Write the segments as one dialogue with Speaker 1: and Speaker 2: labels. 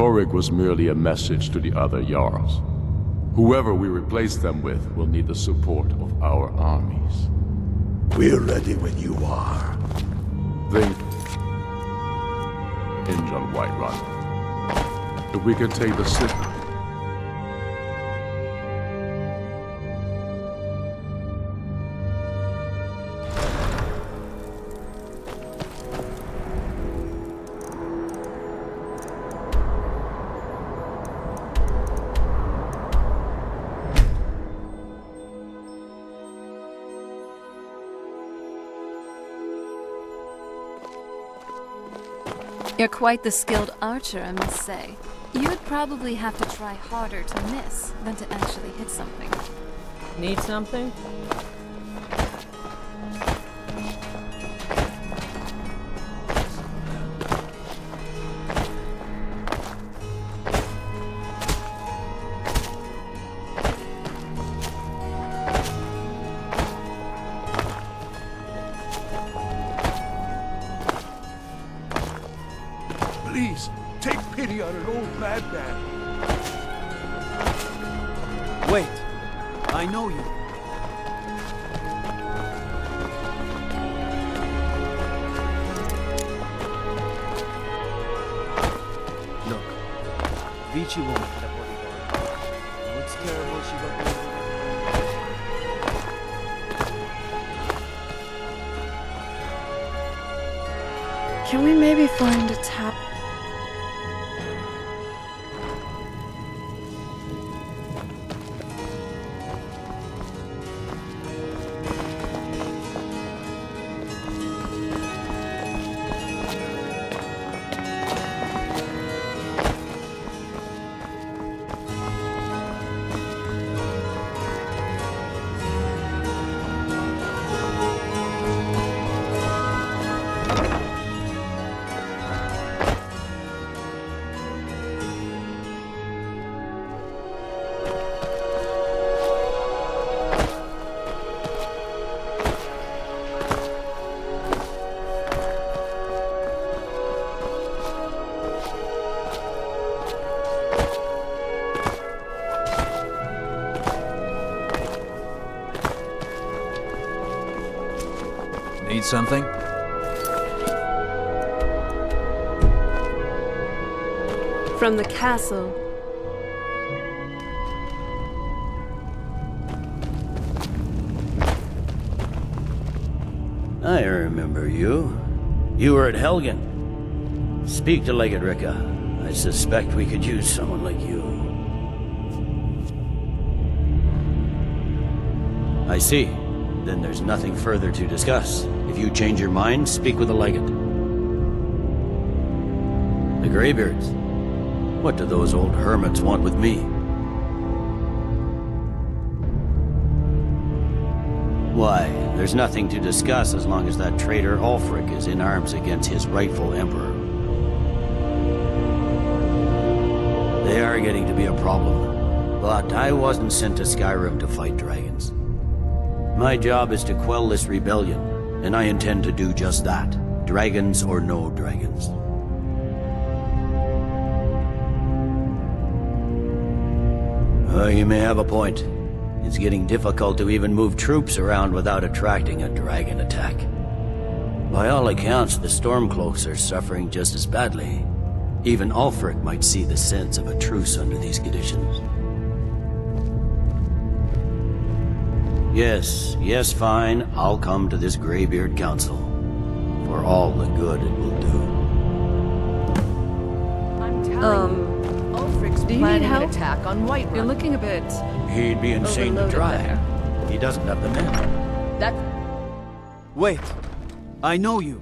Speaker 1: Torrik was merely a message to the other Jarls. Whoever we replace them with will need the support of our armies.
Speaker 2: We're ready when you are.
Speaker 1: Think hinge on Whiterun. If we can take the city.
Speaker 3: You're quite the skilled archer, I must say. You'd probably have to try harder to miss than to actually hit something.
Speaker 4: Need something?
Speaker 2: Please, take pity on an old madman.
Speaker 5: Wait. I know you. Look. Vici won't hit a bodyguard. Oh, it's terrible she got...
Speaker 6: Can we maybe find a tap?
Speaker 5: Need something?
Speaker 6: From the castle.
Speaker 7: I remember you. You were at Helgen. Speak to Legate Ricka. I suspect we could use someone like you. I see. Then there's nothing further to discuss. If you change your mind, speak with the Legate. The Greybeards. What do those old hermits want with me? Why, there's nothing to discuss as long as that traitor Ulfric is in arms against his rightful emperor. They are getting to be a problem, but I wasn't sent to Skyrim to fight dragons. My job is to quell this rebellion, and I intend to do just that, dragons or no dragons. You may have a point. It's getting difficult to even move troops around without attracting a dragon attack. By all accounts, the Stormcloaks are suffering just as badly. Even Ulfric might see the sense of a truce under these conditions. Yes, fine. I'll come to this Greybeard Council. For all the good it will do.
Speaker 4: I'm telling you, Ulfric's
Speaker 6: do you need
Speaker 4: planning an
Speaker 6: help?
Speaker 4: attack on Whiterun.
Speaker 6: You're looking a bit...
Speaker 7: He'd be insane to
Speaker 6: overloaded
Speaker 7: try.
Speaker 6: there.
Speaker 7: He doesn't have the men.
Speaker 4: That
Speaker 5: Wait. I know you.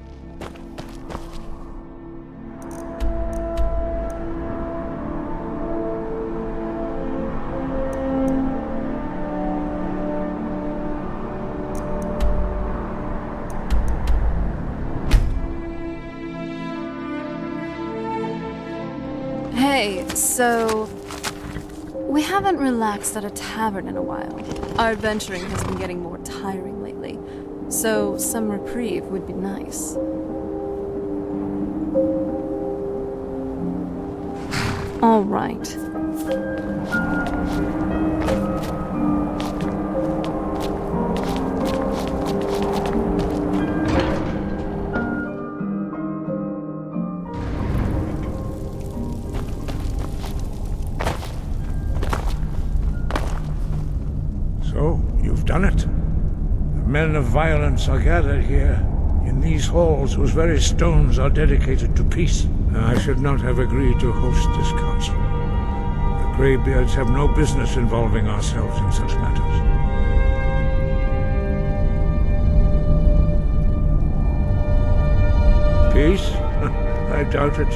Speaker 3: Hey, so... we haven't relaxed at a tavern in a while. Our adventuring has been getting more tiring lately, so some reprieve would be nice. All right.
Speaker 8: So, you've done it. The men of violence are gathered here, in these halls whose very stones are dedicated to peace. I should not have agreed to host this council. The Greybeards have no business involving ourselves in such matters. Peace? I doubt it.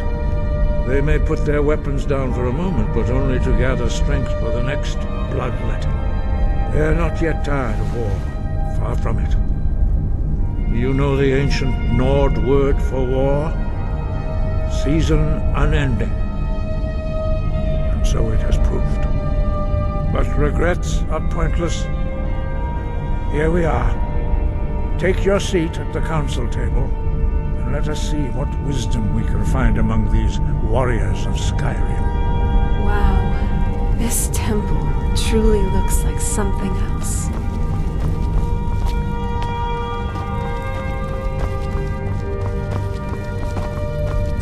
Speaker 8: They may put their weapons down for a moment, but only to gather strength for the next bloodletting. They are not yet tired of war. Far from it. You know the ancient Nord word for war? Season unending. And so it has proved. But regrets are pointless. Here we are. Take your seat at the council table, and let us see what wisdom we can find among these warriors of Skyrim.
Speaker 6: Wow. This temple truly looks like something else.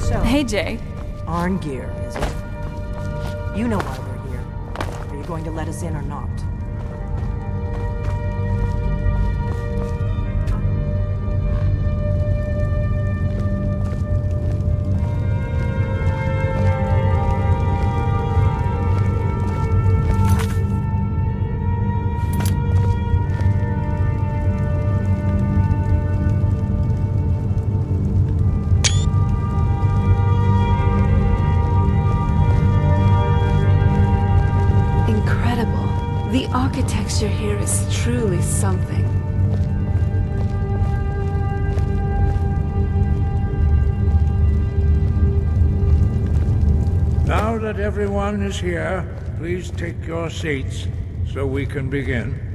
Speaker 4: So,
Speaker 3: Hey, Jay.
Speaker 4: Arngeir, is it? You know why we're here. Are you going to let us in or not?
Speaker 6: The architecture here is truly something.
Speaker 8: Now that everyone is here, please take your seats so we can begin.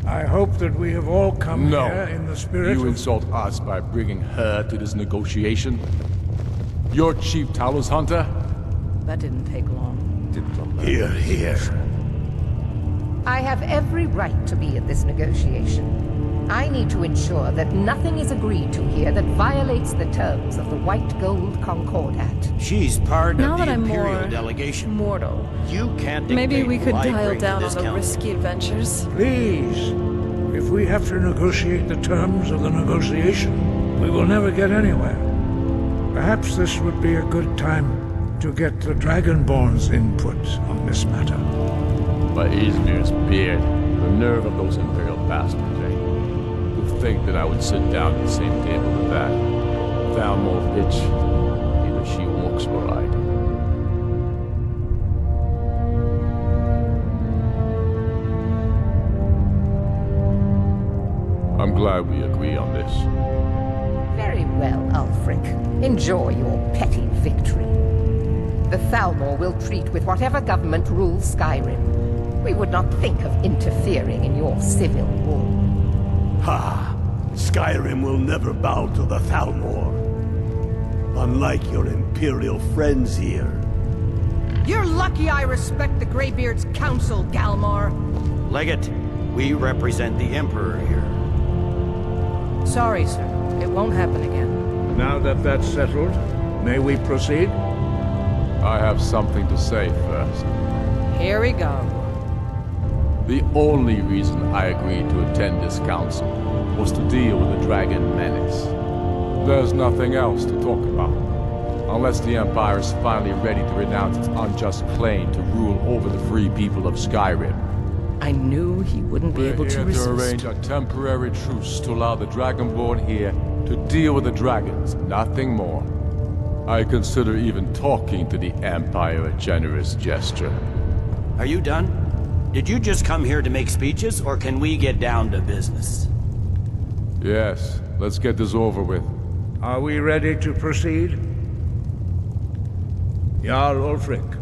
Speaker 8: I hope that we have all come
Speaker 1: No.
Speaker 8: here in the spirit
Speaker 1: You
Speaker 8: of...
Speaker 1: insult us by bringing her to this negotiation? You're Chief Talos Hunter?
Speaker 4: That didn't take long.
Speaker 2: Here, here.
Speaker 9: I have every right to be at this negotiation. I need to ensure that nothing is agreed to here that violates the terms of the White Gold Concordat.
Speaker 7: She's part
Speaker 3: Now
Speaker 7: of
Speaker 3: that
Speaker 7: the
Speaker 3: I'm
Speaker 7: Imperial
Speaker 3: more
Speaker 7: delegation.
Speaker 3: mortal,
Speaker 7: You can't
Speaker 3: maybe
Speaker 7: dictate
Speaker 3: we could
Speaker 7: who I
Speaker 3: dial
Speaker 7: bring to
Speaker 3: down
Speaker 7: this
Speaker 3: on the
Speaker 7: council.
Speaker 3: risky adventures.
Speaker 8: Please, if we have to negotiate the terms of the negotiation, we will never get anywhere. Perhaps this would be a good time to get the Dragonborn's input on this matter.
Speaker 1: By Izmir's beard, the nerve of those Imperial bastards, eh? To think that I would sit down at the same table with that Thalmor bitch. Either she walks or I do. I'm glad we agree on this.
Speaker 9: Very well, Ulfric. Enjoy your petty victory. The Thalmor will treat with whatever government rules Skyrim. We would not think of interfering in your civil war.
Speaker 2: Ha! Skyrim will never bow to the Thalmor. Unlike your Imperial friends here.
Speaker 4: You're lucky I respect the Greybeard's counsel, Galmar.
Speaker 7: Legate, we represent the Emperor here.
Speaker 4: Sorry, sir. It won't happen again.
Speaker 8: Now that that's settled, may we proceed?
Speaker 1: I have something to say first.
Speaker 4: Here we go.
Speaker 1: The only reason I agreed to attend this council was to deal with the Dragon Menace. There's nothing else to talk about. Unless the Empire is finally ready to renounce its unjust claim to rule over the free people of Skyrim.
Speaker 4: I knew he wouldn't be
Speaker 1: We're
Speaker 4: able
Speaker 1: here
Speaker 4: to resist.
Speaker 1: to arrange a temporary truce to allow the Dragonborn here to deal with the dragons, nothing more. I consider even talking to the Empire a generous gesture.
Speaker 7: Are you done? Did you just come here to make speeches, or can we get down to business?
Speaker 1: Yes, let's get this over with.
Speaker 8: Are we ready to proceed? Jarl Ulfric,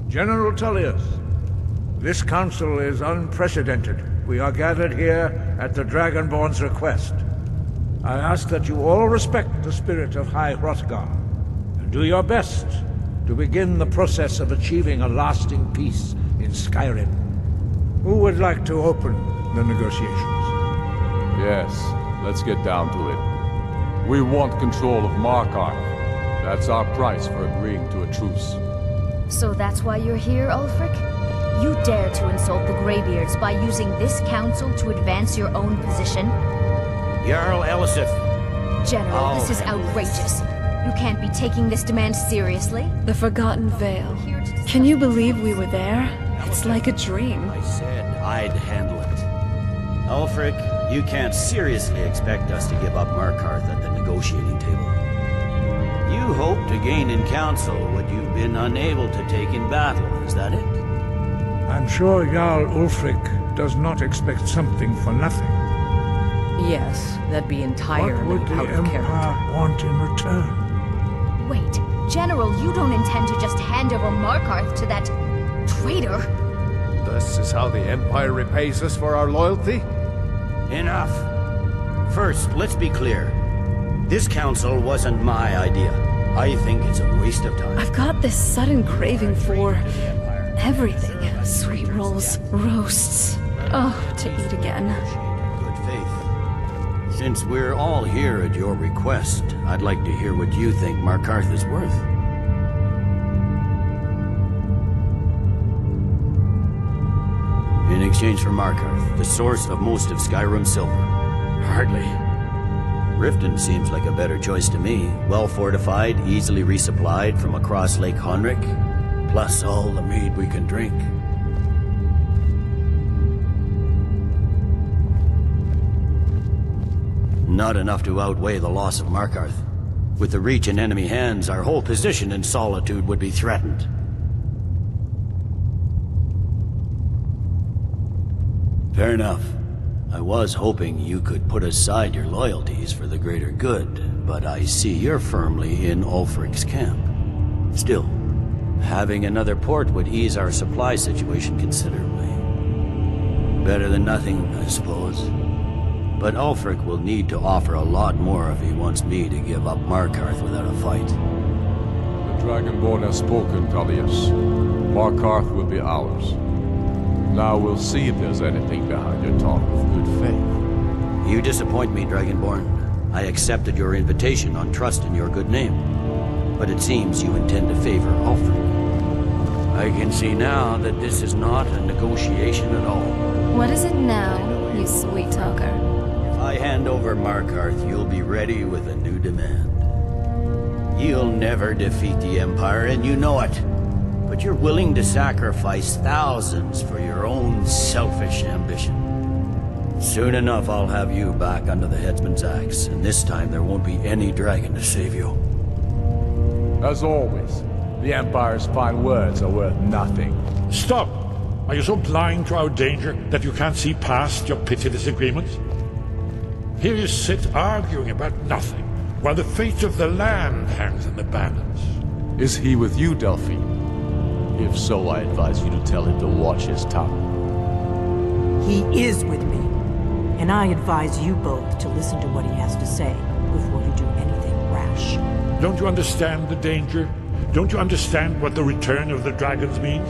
Speaker 8: General Tullius, this council is unprecedented. We are gathered here at the Dragonborn's request. I ask that you all respect the spirit of High Hrothgar, and do your best to begin the process of achieving a lasting peace in Skyrim. Who would like to open the negotiations?
Speaker 1: Yes, let's get down to it. We want control of Markarth. That's our price for agreeing to a truce.
Speaker 10: So that's why you're here, Ulfric? You dare to insult the Greybeards by using this council to advance your own position?
Speaker 7: Jarl Elisif.
Speaker 10: General, this is outrageous. You can't be taking this demand seriously.
Speaker 6: The Forgotten Vale. Can you believe we were there? It's like a dream.
Speaker 7: I said I'd handle it. Ulfric, you can't seriously expect us to give up Markarth at the negotiating table. You hope to gain in council what you've been unable to take in battle, is that it?
Speaker 8: I'm sure Jarl Ulfric does not expect something for nothing.
Speaker 4: Yes, that'd be entirely
Speaker 8: What would the
Speaker 4: out of
Speaker 8: Empire
Speaker 4: character.
Speaker 8: want in return?
Speaker 10: Wait, General, you don't intend to just hand over Markarth to that traitor?
Speaker 11: This is how the Empire repays us for our loyalty?
Speaker 7: Enough. First, let's be clear. This council wasn't my idea. I think it's a waste of time.
Speaker 6: I've got this sudden craving for everything. Sweet rolls, roasts. Oh, to eat again.
Speaker 7: Good faith. Since we're all here at your request, I'd like to hear what you think Markarth is worth. In exchange for Markarth, the source of most of Skyrim's silver. Hardly. Riften seems like a better choice to me. Well fortified, easily resupplied from across Lake Honric, plus all the mead we can drink. Not enough to outweigh the loss of Markarth. With the Reach in enemy hands, our whole position in Solitude would be threatened. Fair enough. I was hoping you could put aside your loyalties for the greater good, but I see you're firmly in Ulfric's camp. Still, having another port would ease our supply situation considerably. Better than nothing, I suppose. But Ulfric will need to offer a lot more if he wants me to give up Markarth without a fight.
Speaker 1: The Dragonborn has spoken, Tullius. Markarth will be ours. Now we'll see if there's anything behind your talk of good faith.
Speaker 7: You disappoint me, Dragonborn. I accepted your invitation on trust in your good name. But it seems you intend to favor Ulfric. I can see now that this is not a negotiation at all.
Speaker 3: What is it now, you sweet talker?
Speaker 7: If I hand over Markarth, you'll be ready with a new demand. You'll never defeat the Empire, and you know it. But you're willing to sacrifice thousands for your own selfish ambition. Soon enough, I'll have you back under the headsman's axe, and this time there won't be any dragon to save you.
Speaker 1: As always, the Empire's fine words are worth nothing.
Speaker 8: Stop! Are you so blind to our danger that you can't see past your pitiless agreements? Here you sit arguing about nothing, while the fate of the land hangs in the balance.
Speaker 1: Is he with you, Delphine? If so, I advise you to tell him to watch his tongue.
Speaker 4: He is with me, and I advise you both to listen to what he has to say before you do anything rash.
Speaker 8: Don't you understand the danger? Don't you understand what the return of the dragons means?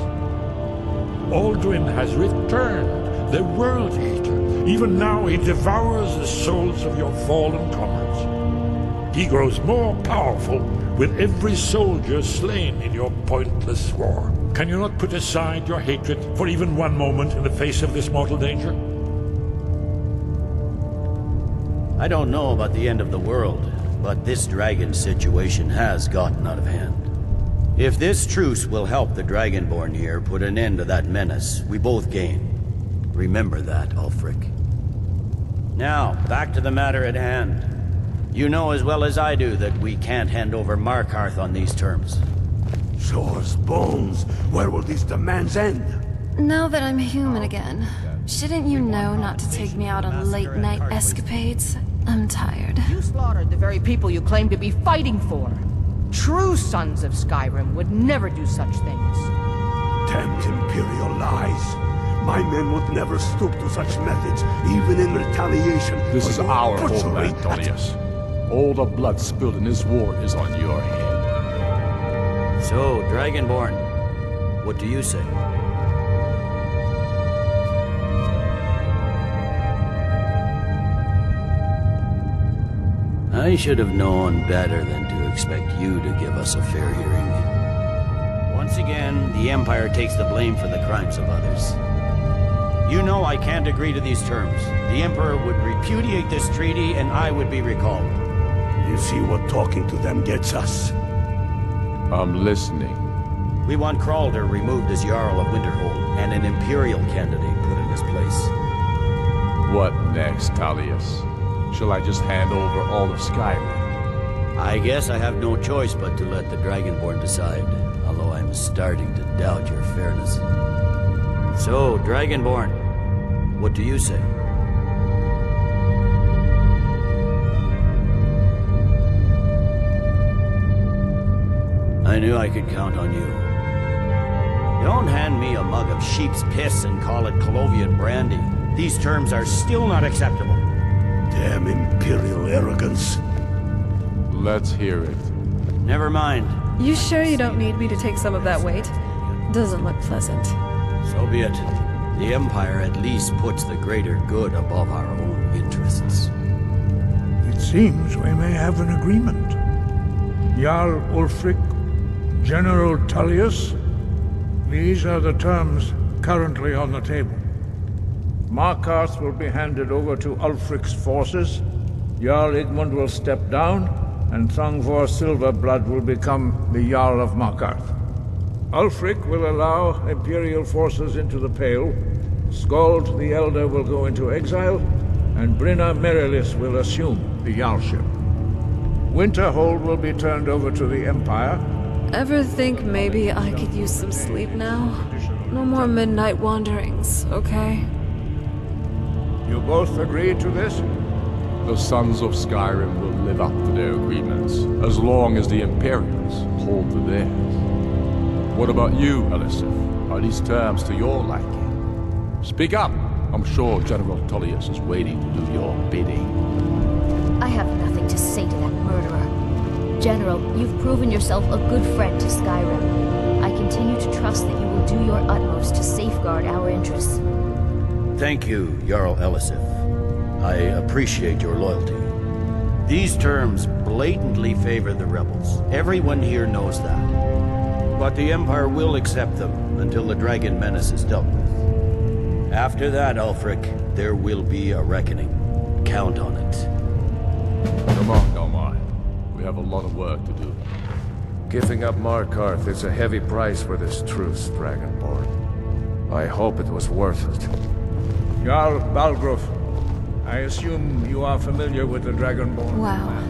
Speaker 8: Aldrin has returned, the World Eater. Even now he devours the souls of your fallen comrades. He grows more powerful with every soldier slain in your pointless war. Can you not put aside your hatred for even one moment in the face of this mortal danger?
Speaker 7: I don't know about the end of the world, but this dragon situation has gotten out of hand. If this truce will help the Dragonborn here put an end to that menace, we both gain. Remember that, Ulfric. Now, back to the matter at hand. You know as well as I do that we can't hand over Markarth on these terms.
Speaker 2: Shores, bones, where will these demands end?
Speaker 3: Now that I'm human again, shouldn't you know not to take me out on late-night escapades? I'm tired.
Speaker 9: You slaughtered the very people you claim to be fighting for. True sons of Skyrim would never do such things.
Speaker 2: Damned Imperial lies. My men would never stoop to such methods, even in retaliation.
Speaker 1: This
Speaker 2: for
Speaker 1: is
Speaker 2: your
Speaker 1: our
Speaker 2: butchery
Speaker 1: homeland,
Speaker 2: at-
Speaker 1: Tullius. All the blood spilled in this war is on your head.
Speaker 7: So, Dragonborn, what do you say? I should have known better than to expect you to give us a fair hearing. Once again, the Empire takes the blame for the crimes of others. You know I can't agree to these terms. The Emperor would repudiate this treaty and I would be recalled.
Speaker 2: You see what talking to them gets us?
Speaker 1: I'm listening.
Speaker 7: We want Kralder removed as Jarl of Winterhold and an Imperial candidate put in his place.
Speaker 1: What next, Tullius? Shall I just hand over all of Skyrim?
Speaker 7: I guess I have no choice but to let the Dragonborn decide, although I'm starting to doubt your fairness. So, Dragonborn, what do you say? I knew I could count on you. Don't hand me a mug of sheep's piss and call it Colovian brandy. These terms are still not acceptable.
Speaker 2: Damn Imperial arrogance.
Speaker 1: Let's hear it.
Speaker 7: Never mind.
Speaker 3: You sure you don't need me to take some of that weight? Doesn't look pleasant.
Speaker 7: So be it. The Empire at least puts the greater good above our own interests.
Speaker 8: It seems we may have an agreement. Jarl Ulfric, General Tullius, these are the terms currently on the table. Markarth will be handed over to Ulfric's forces, Jarl Igmund will step down, and Thangvor Silverblood will become the Jarl of Markarth. Ulfric will allow Imperial forces into the Pale, Skald the Elder will go into exile, and Brinna Merilis will assume the Jarlship. Winterhold will be turned over to the Empire.
Speaker 3: Ever think maybe I could use some sleep now? No more midnight wanderings, okay?
Speaker 8: You both agree to this?
Speaker 1: The Sons of Skyrim will live up to their agreements, as long as the Imperials hold to theirs. What about you, Elisif? Are these terms to your liking? Speak up! I'm sure General Tullius is waiting to do your bidding.
Speaker 10: I have nothing to say to that murderer. General, you've proven yourself a good friend to Skyrim. I continue to trust that you will do your utmost to safeguard our interests.
Speaker 7: Thank you, Jarl Elisif. I appreciate your loyalty. These terms blatantly favor the rebels. Everyone here knows that. But the Empire will accept them until the Dragon Menace is dealt with. After that, Ulfric, there will be a reckoning. Count on it.
Speaker 1: Come on, Galmai. We have a lot of work to do.
Speaker 11: Giving up Markarth is a heavy price for this truce, Dragonborn. I hope it was worth it.
Speaker 8: Jarl Balgruuf, I assume you are familiar with the Dragonborn.
Speaker 3: Wow.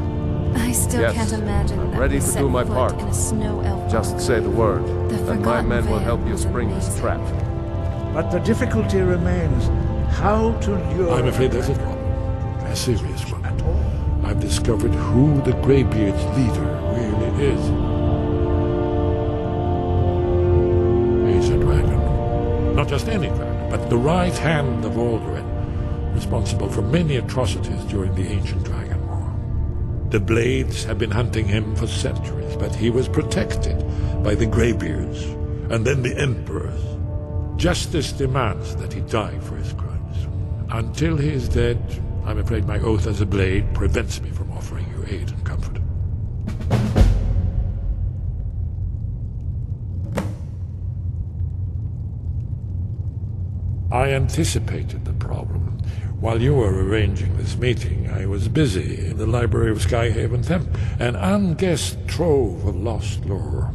Speaker 3: I still
Speaker 11: Yes,
Speaker 3: can't imagine
Speaker 11: I'm
Speaker 3: that
Speaker 11: ready
Speaker 3: we
Speaker 11: to
Speaker 3: set
Speaker 11: do my
Speaker 3: foot
Speaker 11: part.
Speaker 3: in a snow elf
Speaker 11: Just
Speaker 3: world.
Speaker 11: say the word,
Speaker 3: The
Speaker 11: and my
Speaker 3: Forgotten
Speaker 11: men will
Speaker 3: Vale
Speaker 11: help you
Speaker 3: was
Speaker 11: spring this
Speaker 3: amazing.
Speaker 11: trap.
Speaker 8: But the difficulty remains how to lure...
Speaker 12: I'm afraid there's a problem. A serious one. I've discovered who the Greybeard's leader really is. He's a dragon. Not just any dragon, but the right hand of Alduin, responsible for many atrocities during the ancient Dragon War. The Blades have been hunting him for centuries, but he was protected by the Greybeards, and then the Emperors. Justice demands that he die for his crimes. Until he is dead, I'm afraid my oath as a Blade prevents me from offering you aid and comfort. I anticipated the problem. While you were arranging this meeting, I was busy in the library of Skyhaven Temple, an unguessed trove of lost lore.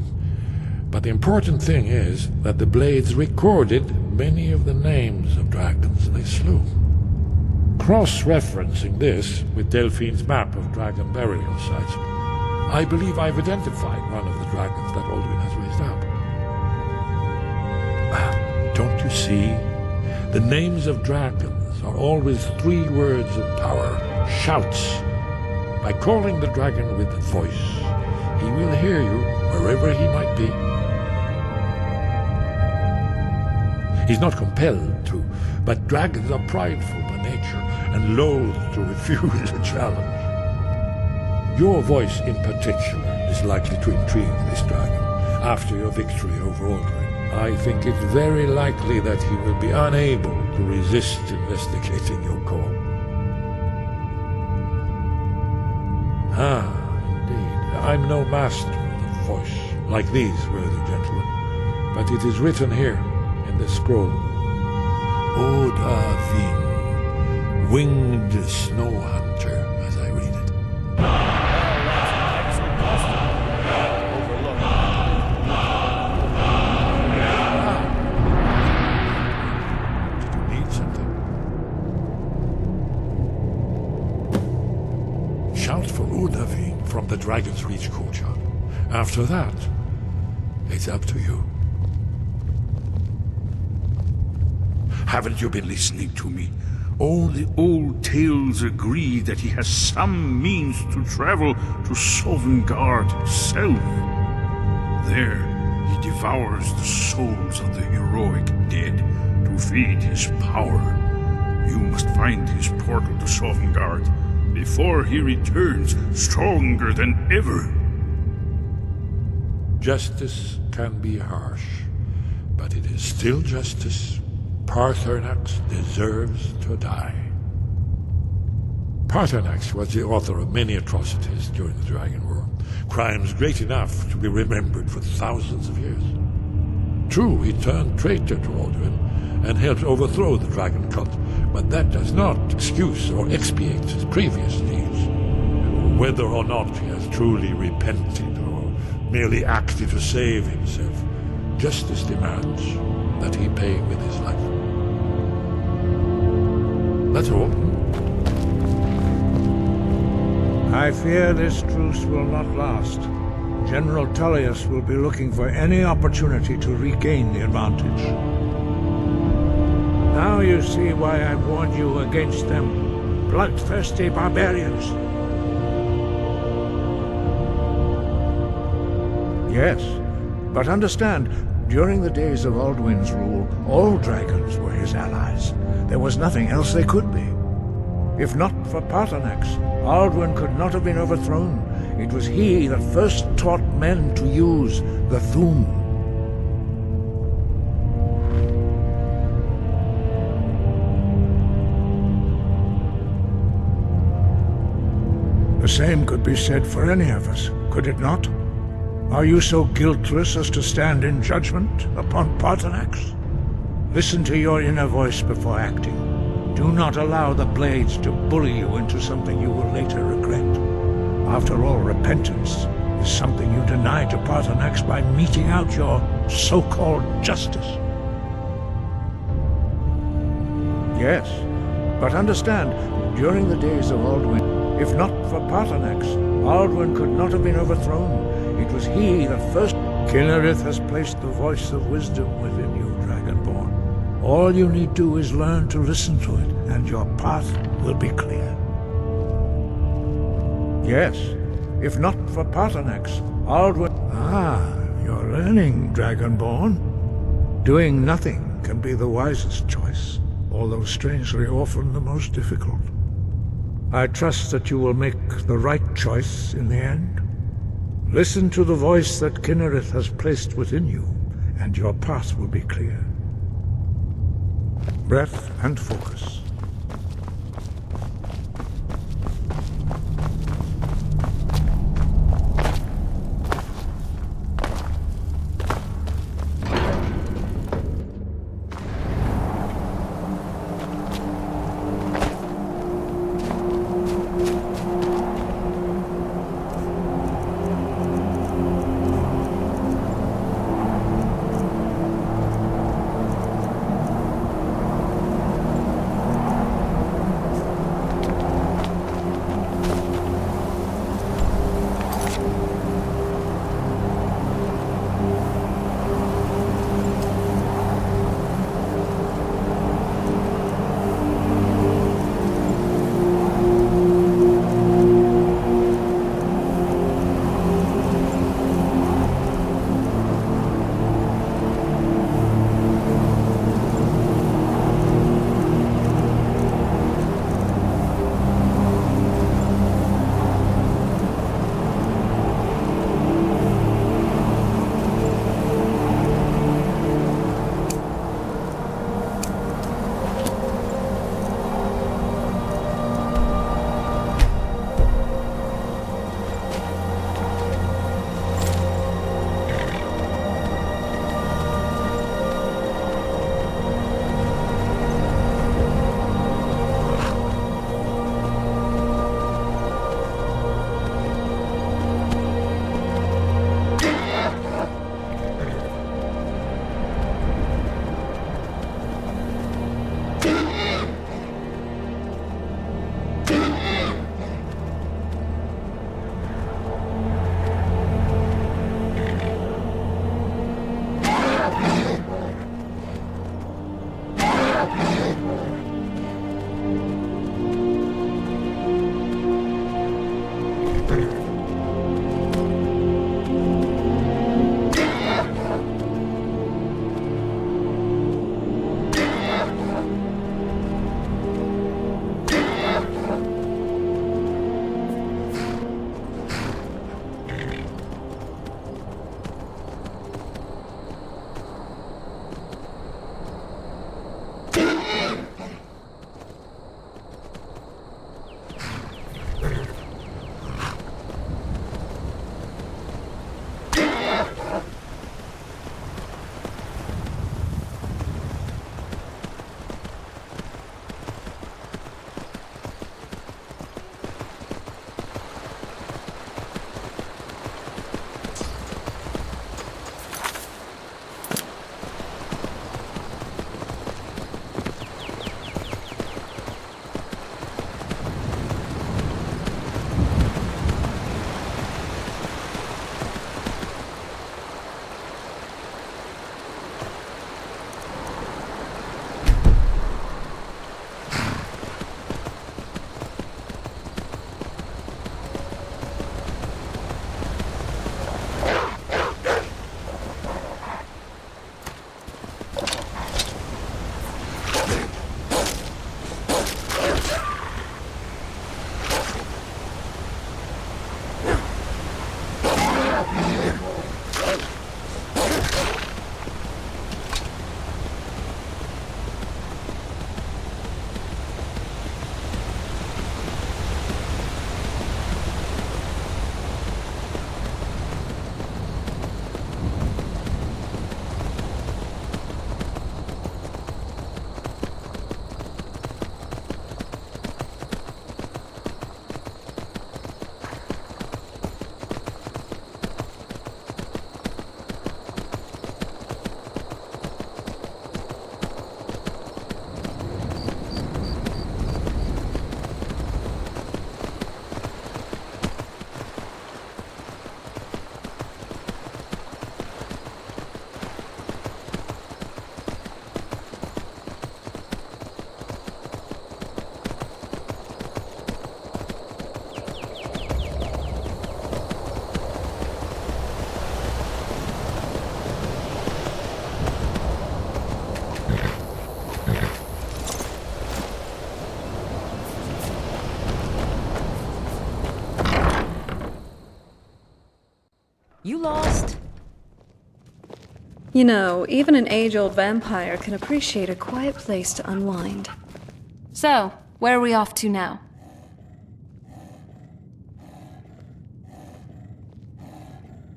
Speaker 12: But the important thing is that the Blades recorded many of the names of dragons they slew. Cross-referencing this with Delphine's map of dragon burial sites, I believe I've identified one of the dragons that Alduin has raised up. Don't you see? The names of dragons are always 3 words of power, shouts. By calling the dragon with a voice, he will hear you wherever he might be. He's not compelled to, but dragons are prideful by nature and loath to refuse a challenge. Your voice in particular is likely to intrigue this dragon after your victory over Aldrin. I think it's very likely that he will be unable to resist investigating your call. Indeed. I'm no master of the voice, like these worthy gentlemen, but it is written here in the scroll. Oda Ving, winged snow hunter, as I read it. Did you need something? Shout for Udaving from the Dragon's Reach courtyard. After that, it's up to you.
Speaker 13: Haven't you been listening to me? All the old tales agree that he has some means to travel to Sovngarde itself. There, he devours the souls of the heroic dead to feed his power. You must find his portal to Sovngarde before he returns stronger than ever.
Speaker 12: Justice can be harsh, but it is still justice. Paarthurnax deserves to die. Paarthurnax was the author of many atrocities during the Dragon War, crimes great enough to be remembered for thousands of years. True, he turned traitor to Aldrin and helped overthrow the dragon cult, but that does not excuse or expiate his previous deeds. Whether or not he has truly repented or merely acted to save himself, justice demands that he pay with his life. That's all.
Speaker 8: I fear this truce will not last. General Tullius will be looking for any opportunity to regain the advantage. Now you see why I warned you against them, bloodthirsty barbarians. Yes, but understand, during the days of Aldwin's rule, all dragons were his allies. There was nothing else they could be. If not for Paarthurnax, Aldwin could not have been overthrown. It was he that first taught men to use the Thu'um. The same could be said for any of us, could it not? Are you so guiltless as to stand in judgment upon Paarthurnax? Listen to your inner voice before acting. Do not allow the Blades to bully you into something you will later regret. After all, repentance is something you deny to Paarthurnax by meting out your so-called justice. Yes, but understand, during the days of Aldwin, if not for Paarthurnax, Aldwin could not have been overthrown. It was he that first... Kinnereth has placed the voice of wisdom within you, Dragonborn. All you need do is learn to listen to it, and your path will be clear. Yes, if not for Paarthurnax, Aldwin... you're learning, Dragonborn. Doing nothing can be the wisest choice, although strangely often the most difficult. I trust that you will make the right choice in the end. Listen to the voice that Kinnereth has placed within you, and your path will be clear. Breath and focus.
Speaker 6: You lost?
Speaker 3: You know, even an age-old vampire can appreciate a quiet place to unwind. So, where are we off to now?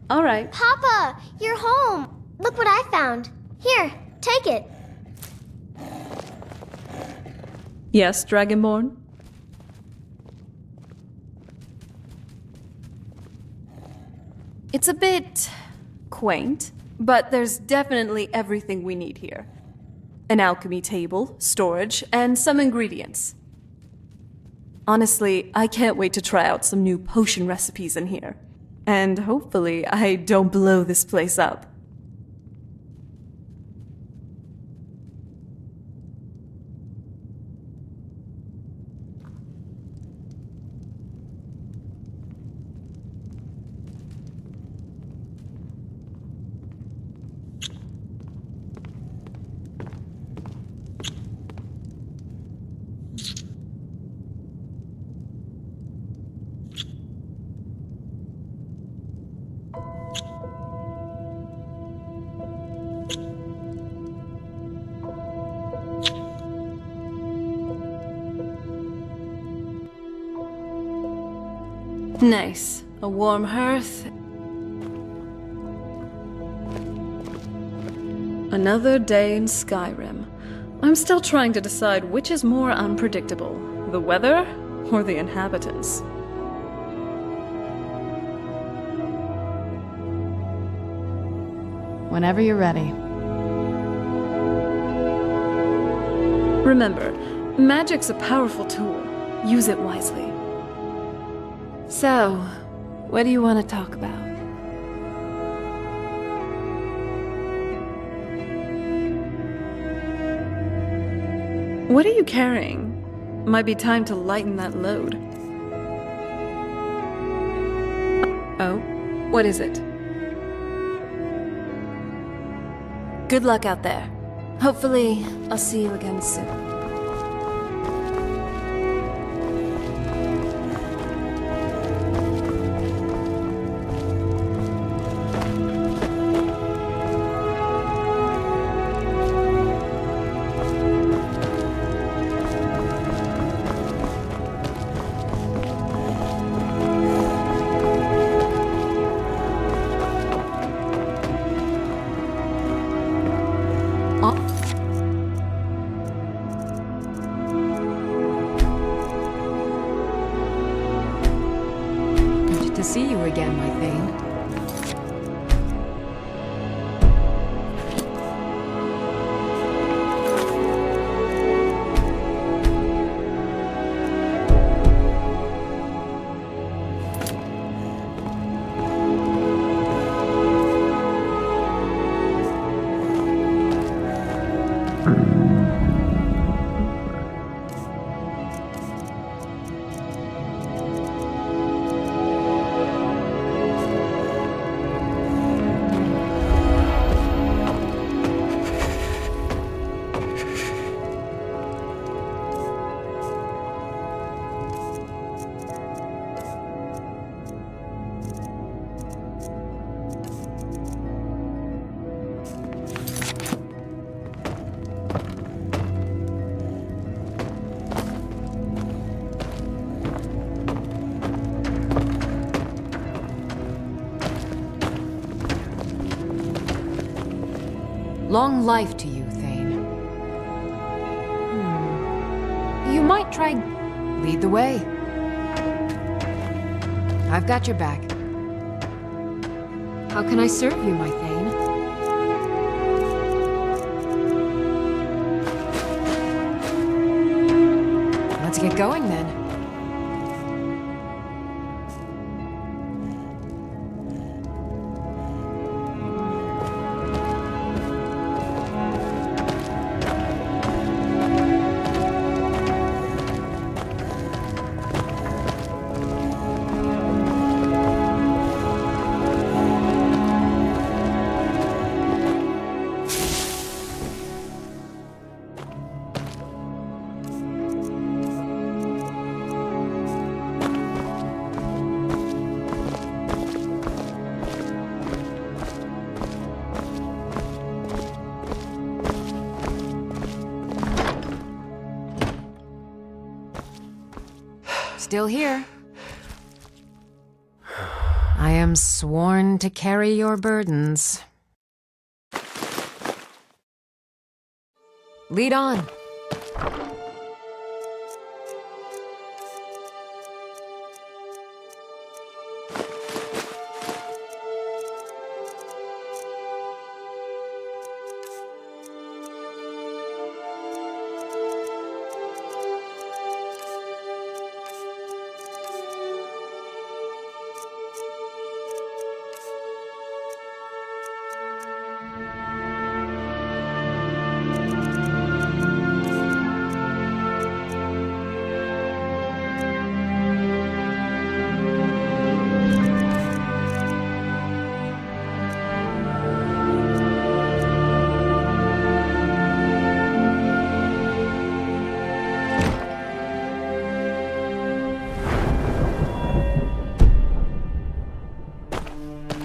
Speaker 3: All right.
Speaker 14: Papa, you're home. Look what I found. Here, take it.
Speaker 3: Yes, Dragonborn? It's a bit quaint, but there's definitely everything we need here. An alchemy table, storage, and some ingredients. Honestly, I can't wait to try out some new potion recipes in here. And hopefully I don't blow this place up. Nice. A warm hearth. Another day in Skyrim. I'm still trying to decide which is more unpredictable, the weather or the inhabitants.
Speaker 6: Whenever you're ready.
Speaker 3: Remember, magic's a powerful tool. Use it wisely. So, what do you want to talk about? What are you carrying? Might be time to lighten that load. Oh, what is it? Good luck out there. Hopefully, I'll see you again soon.
Speaker 6: To see you again, my Thane. Long life to you, Thane. You might try... Lead the way. I've got your back. How can I serve you, my Thane? Let's get going, then.
Speaker 15: Still here. I am sworn to carry your burdens. Lead on.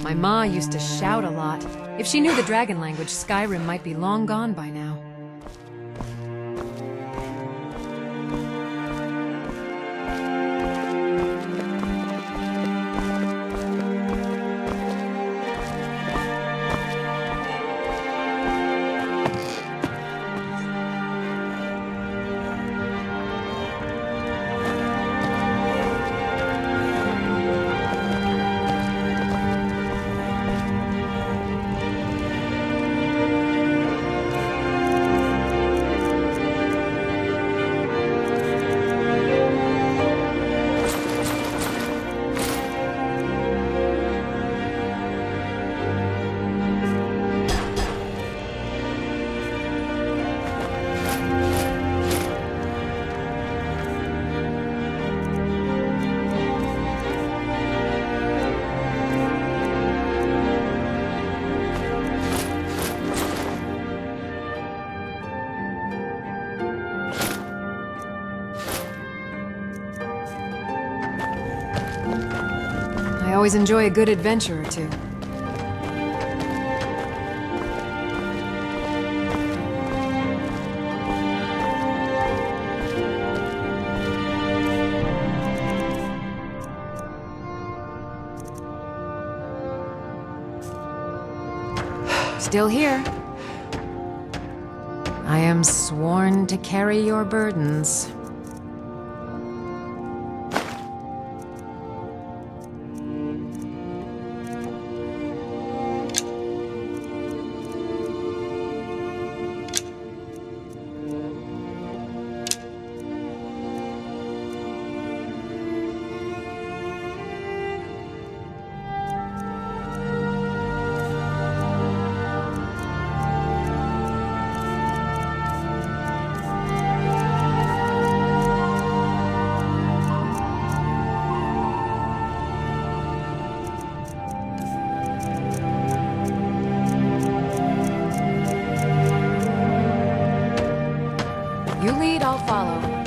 Speaker 15: My ma used to shout a lot. If she knew the dragon language, Skyrim might be long gone by now. I always enjoy a good adventure or two. Still here. I am sworn to carry your burdens. You lead, I'll follow.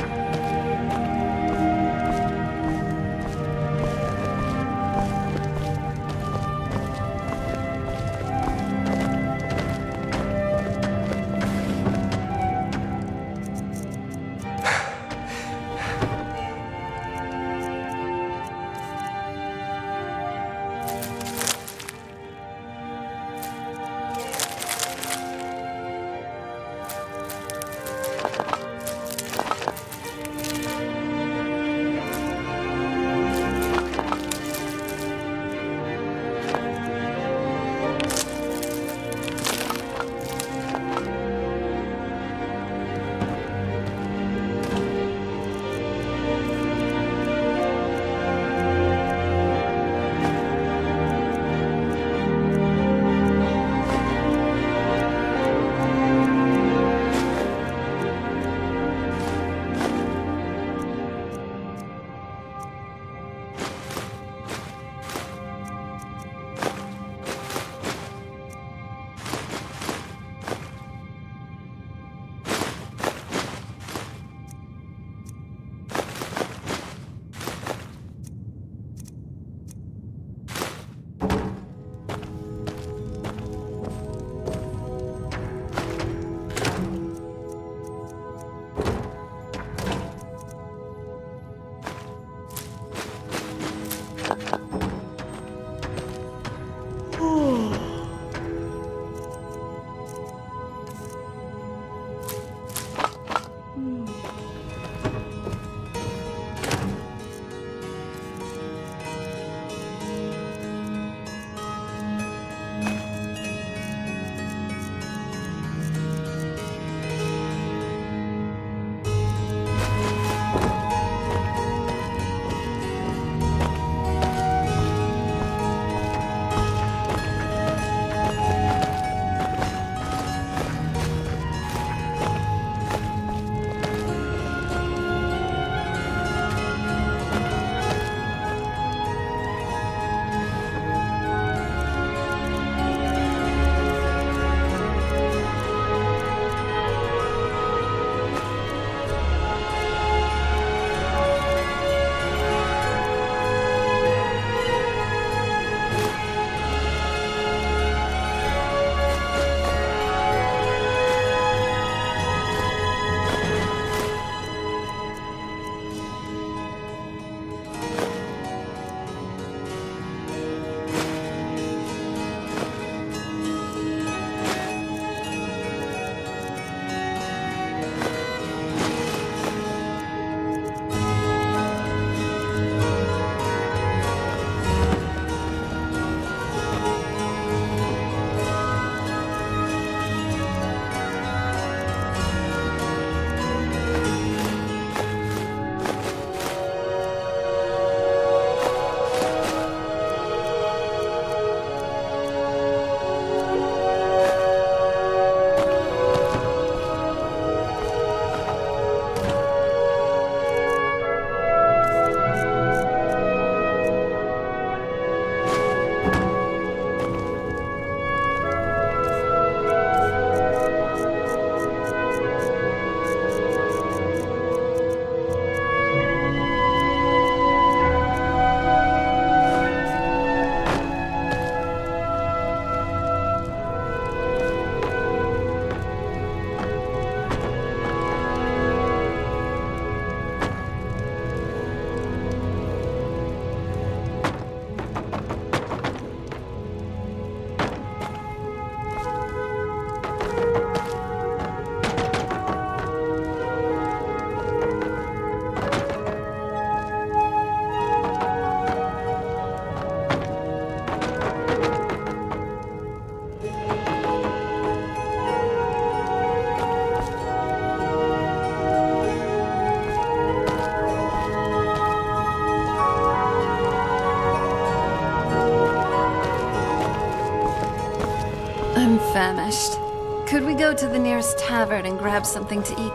Speaker 3: I'm famished. Could we go to the nearest tavern and grab something to eat?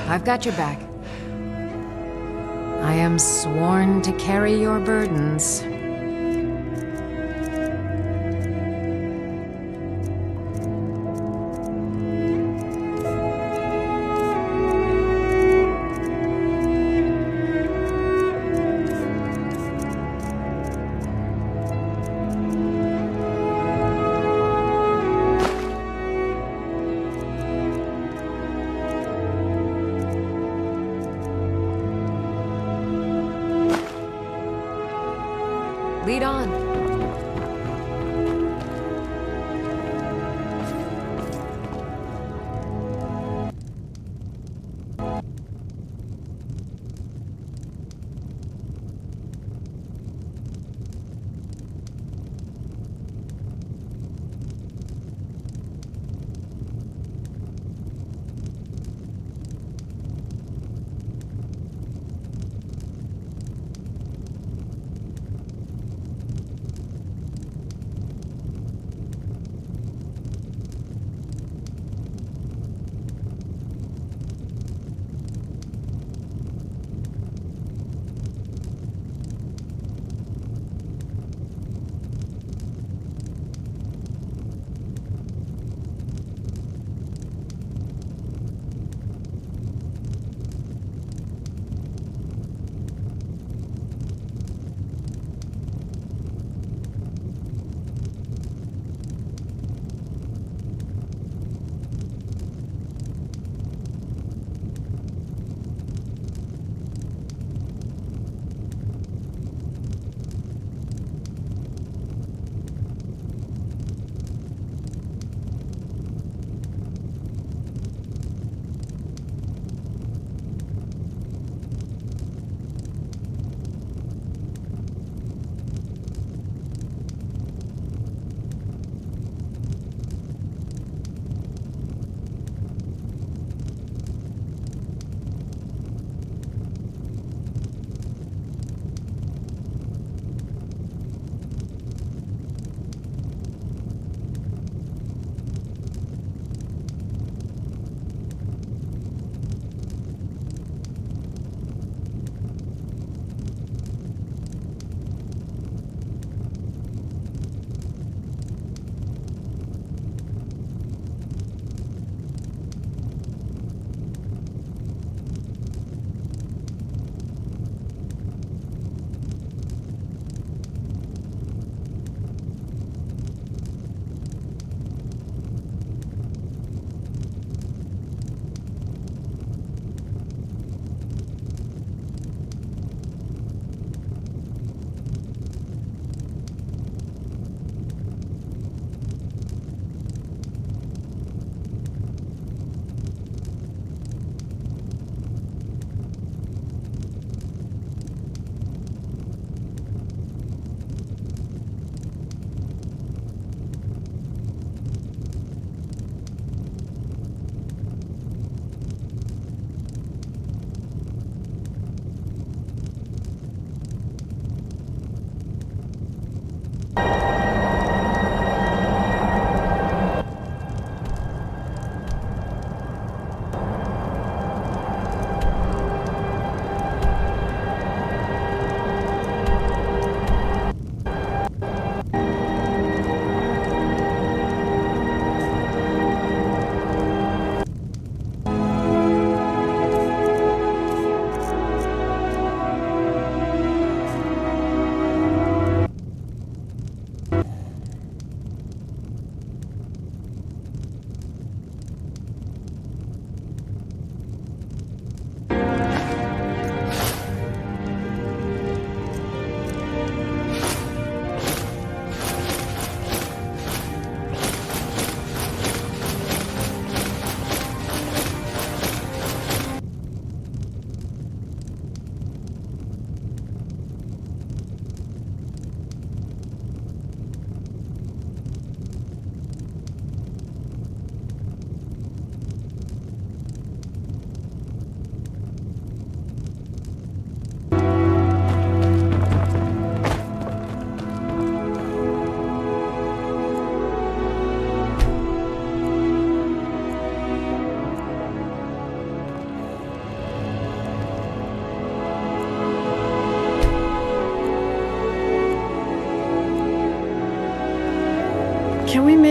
Speaker 15: I've got your back. I am sworn to carry your burdens. Lead on.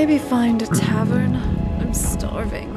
Speaker 3: Maybe find a tavern? I'm starving.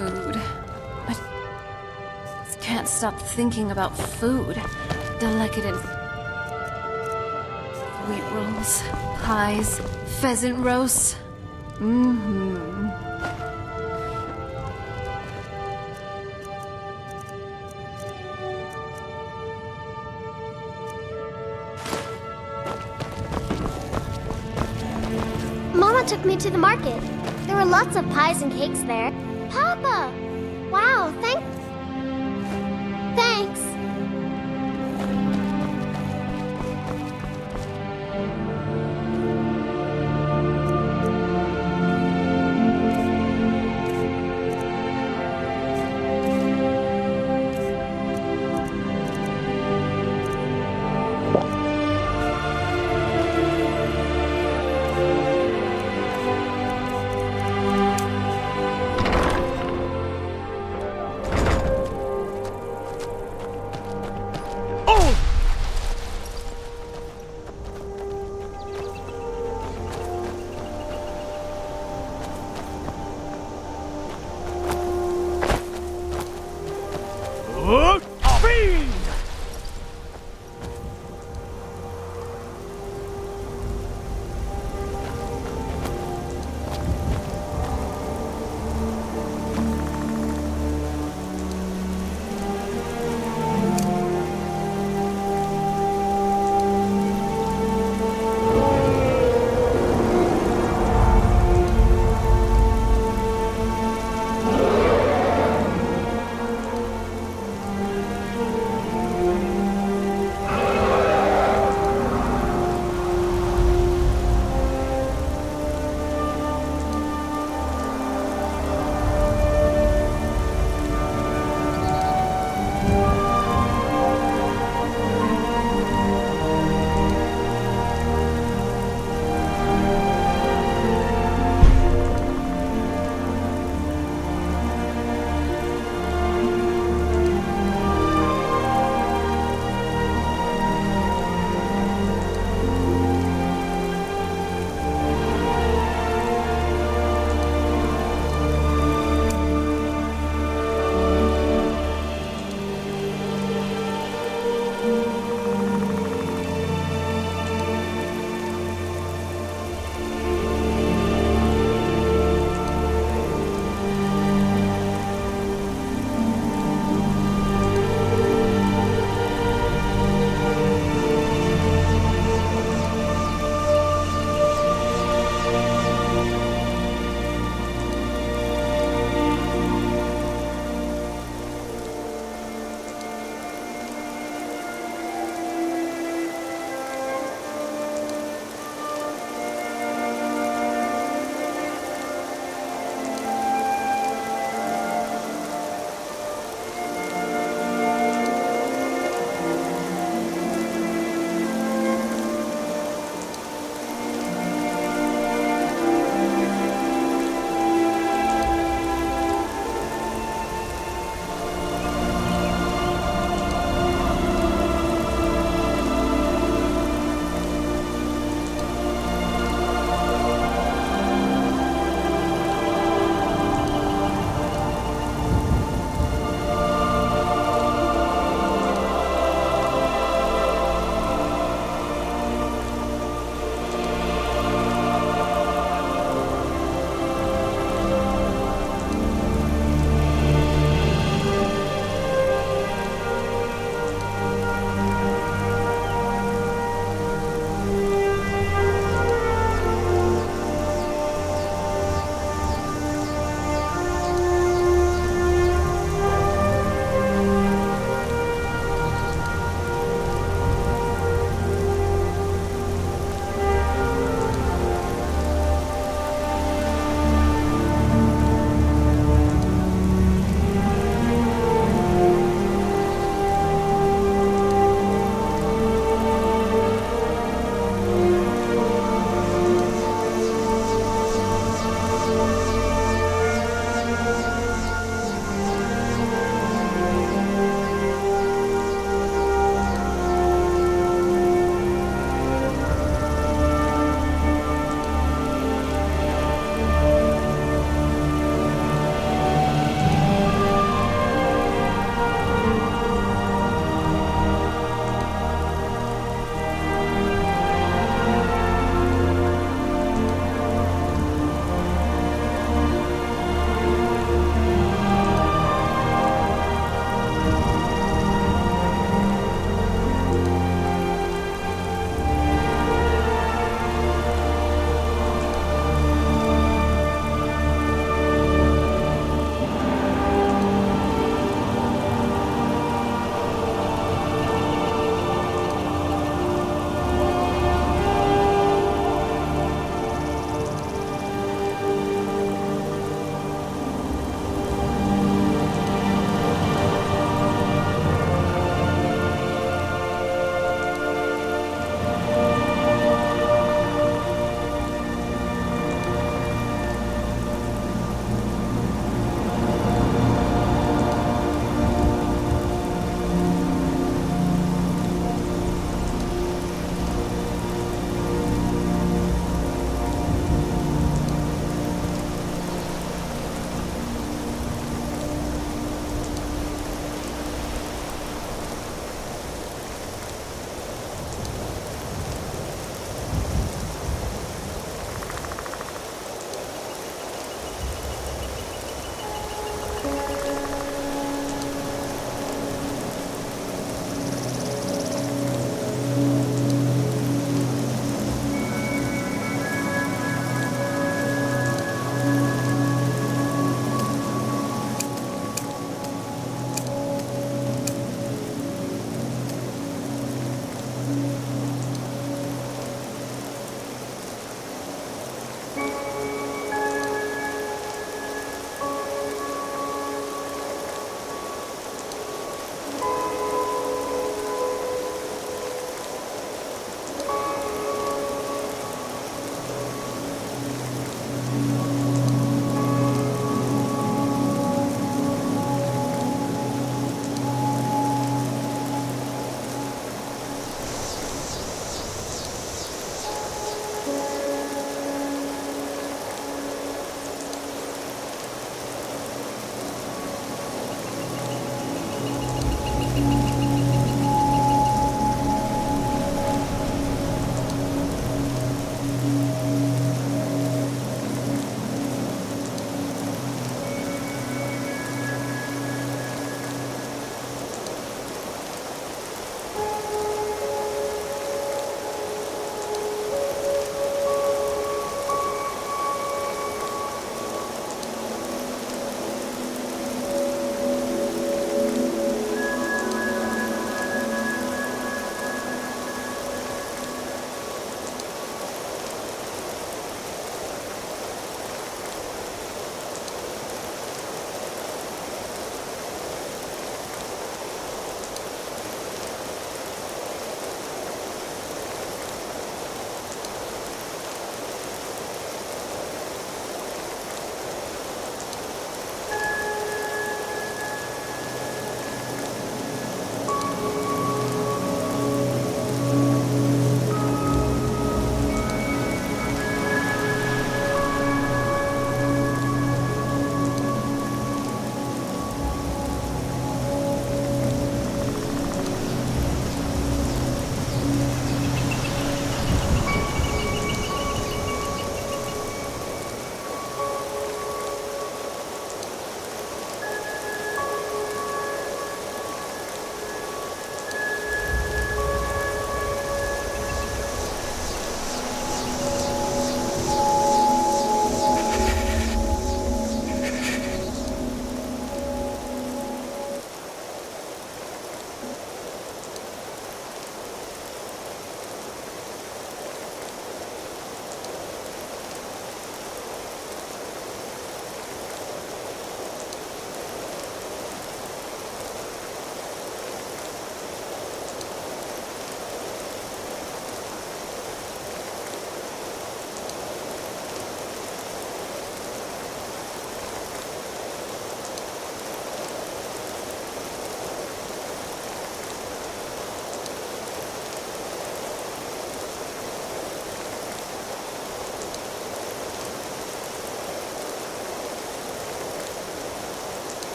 Speaker 3: food. I just can't stop thinking about food. Decadent sweet rolls, pies, pheasant roasts.
Speaker 14: Mama took me to the market. There were lots of pies and cakes there. Papa! Wow, thanks.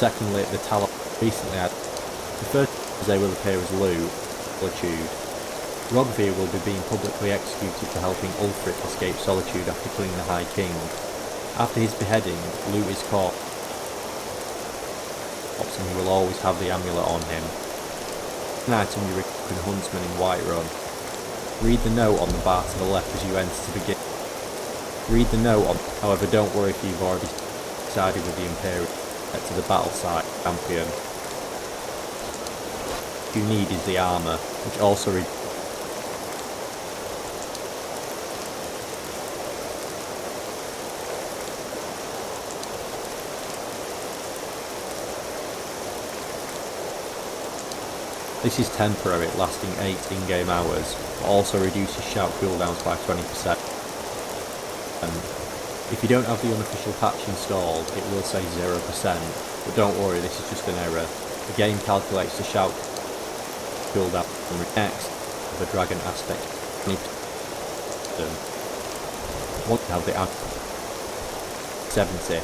Speaker 16: Secondly, the Talon recently had. The first is they will appear as Lou, Solitude. Rogvir will be being publicly executed for helping Ulfric escape Solitude after killing the High King. After his beheading, Lou is caught, and he will always have the amulet on him. An item you recover in Huntsman in Whiterun. Read the note on the bar to the left as you enter to begin. Read the note on, however don't worry if you've already decided with the Imperial. Get to the battle site, champion. What you need is the armour, which also This is temporary, lasting 8 in-game hours, but also reduces shout cooldowns by 20%. If you don't have the unofficial patch installed, it will say 0%, but don't worry, this is just an error. The game calculates the shout cooldown from next the dragon aspect. Once you have the 70.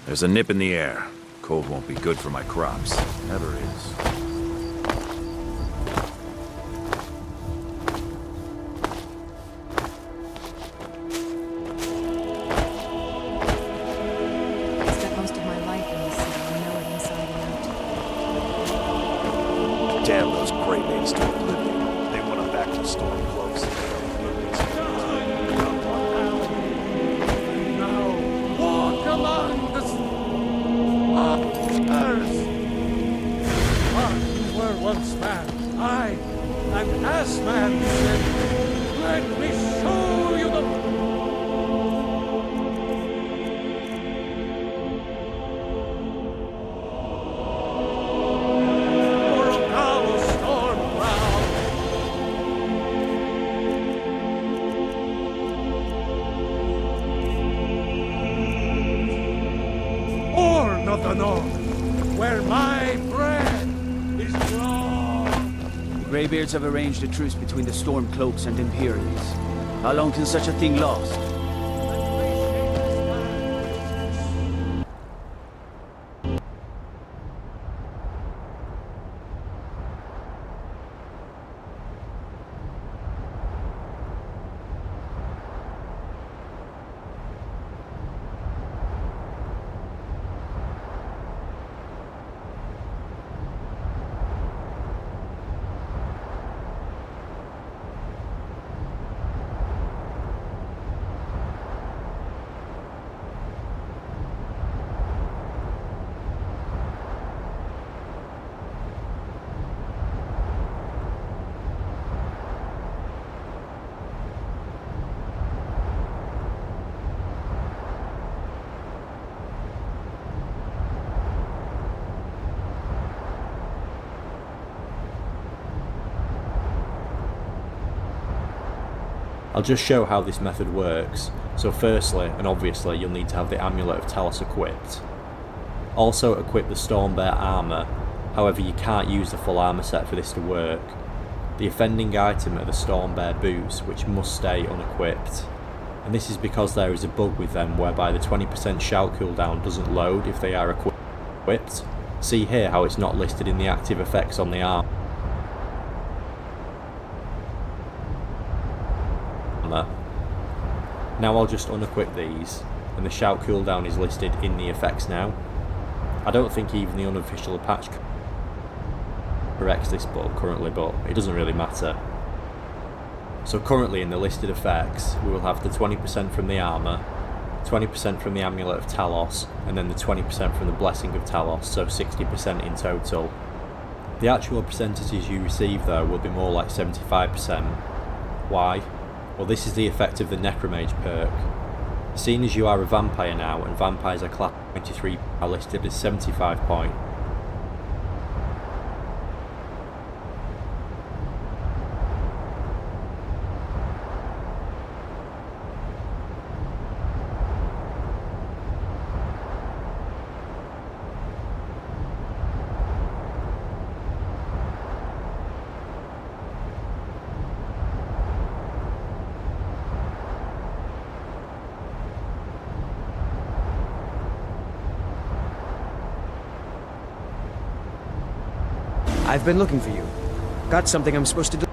Speaker 17: There's a nip in the air. Cold won't be good for my crops. Never is.
Speaker 15: I spent most of my life in this city and know it inside and out.
Speaker 5: Damn those Grey Maids to oblivion. They want them back to Stormcloaks.
Speaker 18: Walk among the stars. You were once man. I, an ass man, said, let me show you the... Horn of the North, where my bread is drawn.
Speaker 5: The Greybeards have arranged a truce between the Stormcloaks and Imperials. How long can such a thing last?
Speaker 16: I'll just show how this method works. So firstly, and obviously, you'll need to have the Amulet of Talos equipped. Also equip the Stormbear armour, however you can't use the full armour set for this to work. The offending item are the Stormbear boots, which must stay unequipped. And this is because there is a bug with them whereby the 20% shout cooldown doesn't load if they are equipped. See here how it's not listed in the active effects on the armour. Now I'll just unequip these, and the shout cooldown is listed in the effects now. I don't think even the unofficial patch corrects this bug currently, but it doesn't really matter. So currently in the listed effects, we will have the 20% from the armour, 20% from the Amulet of Talos, and then the 20% from the Blessing of Talos, so 60% in total. The actual percentages you receive though will be more like 75%. Why? Well, this is the effect of the Necromage perk. Seeing as you are a vampire now, and vampires are class 23 are listed as 75 points.
Speaker 5: I've been looking for you. Got something I'm supposed to do.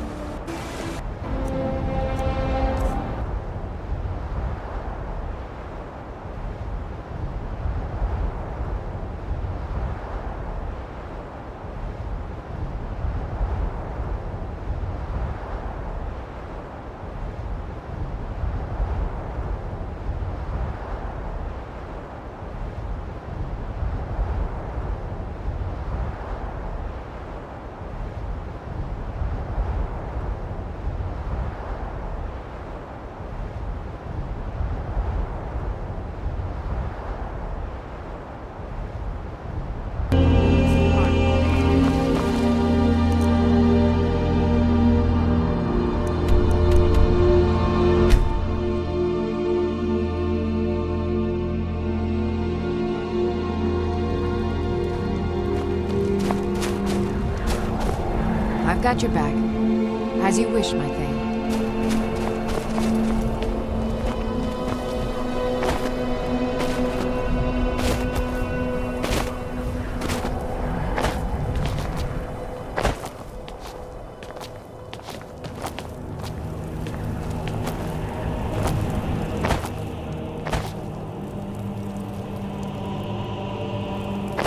Speaker 15: I've got your back. As you wish, my thing.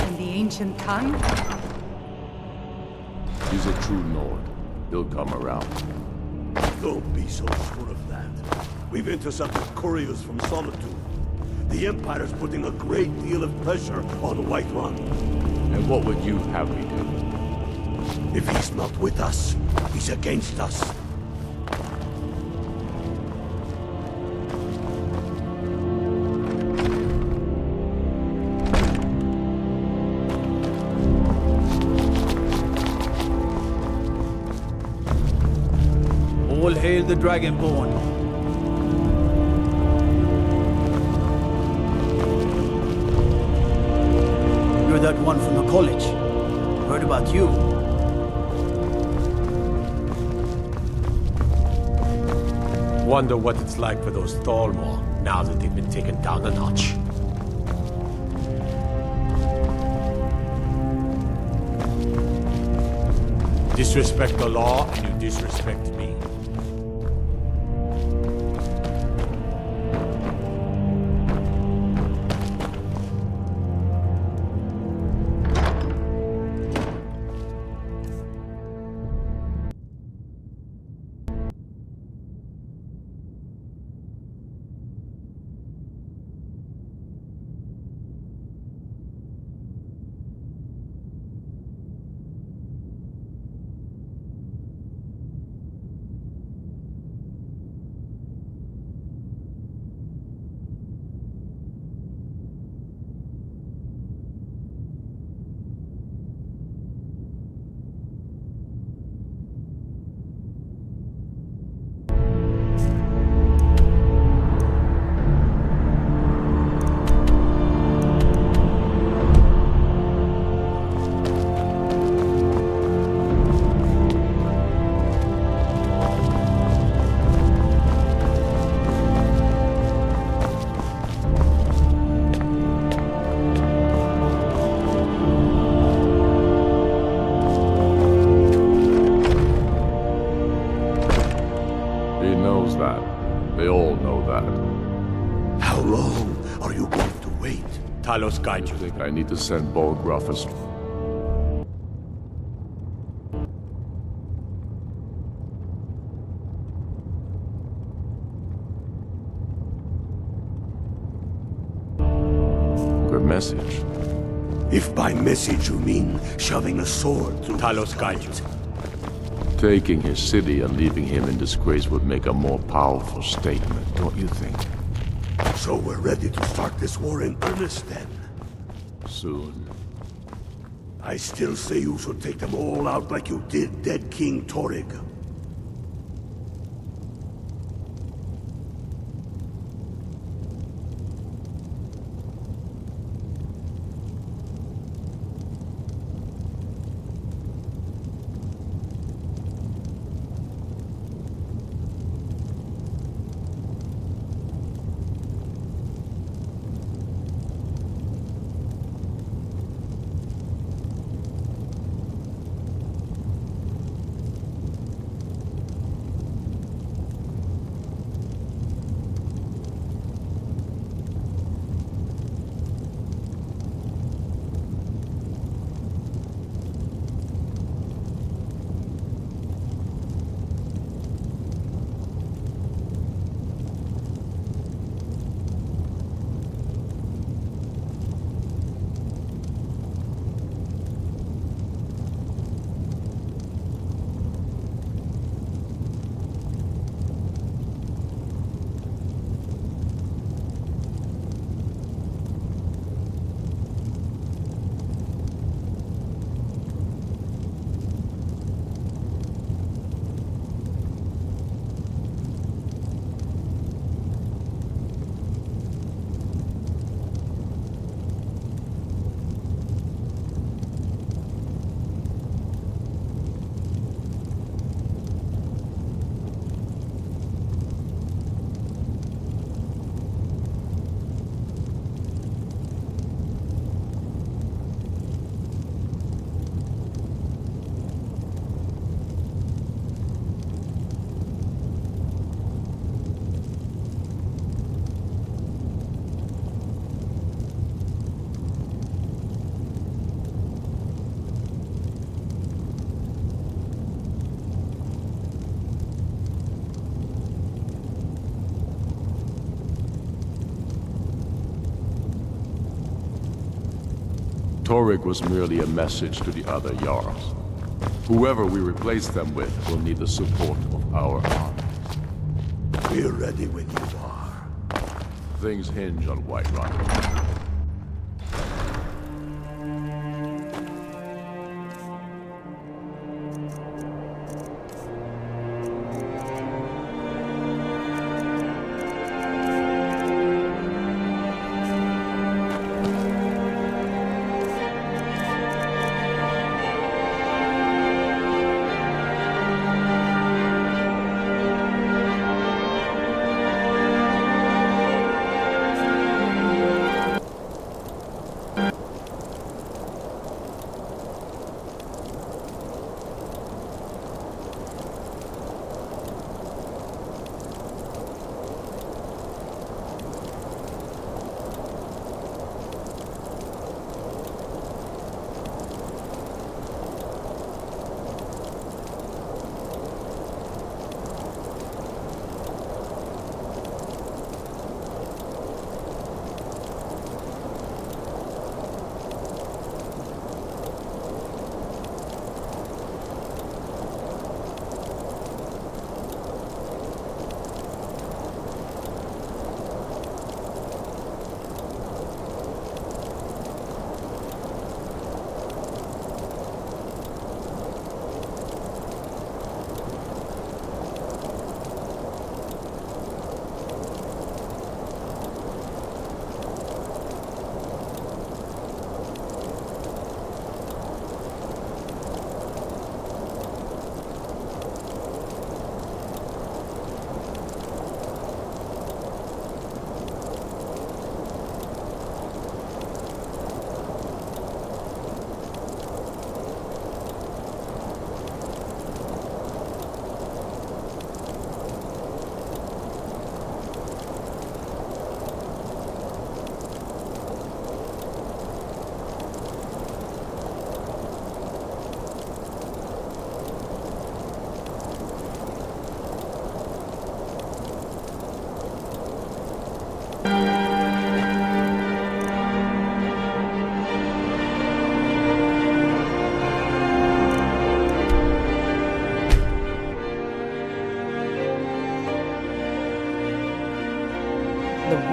Speaker 19: In the ancient tongue?
Speaker 1: He's a true Nord. He'll come around.
Speaker 2: Don't be so sure of that. We've intercepted couriers from Solitude. The Empire's putting a great deal of pressure on Whiterun.
Speaker 1: And what would you have me do?
Speaker 2: If he's not with us, he's against us.
Speaker 20: All hail the Dragonborn. You're that one from the college. Heard about you.
Speaker 2: Wonder what it's like for those Thalmor, now that they've been taken down a notch. Disrespect the law, and you disrespect me.
Speaker 1: that. They all know that.
Speaker 2: How long are you going to wait?
Speaker 1: Talos guide you. I think I need to send Bolgruff as... Good message.
Speaker 2: If by message you mean shoving a sword through
Speaker 1: Talos guide you. Taking his city and leaving him in disgrace would make a more powerful statement, don't you think?
Speaker 2: So we're ready to start this war in earnest then?
Speaker 1: Soon.
Speaker 2: I still say you should take them all out like you did dead King Torrig.
Speaker 1: Torrig was merely a message to the other Jarls. Whoever we replace them with will need the support of our armies.
Speaker 2: We're ready when you are.
Speaker 1: Things hinge on Whiterun.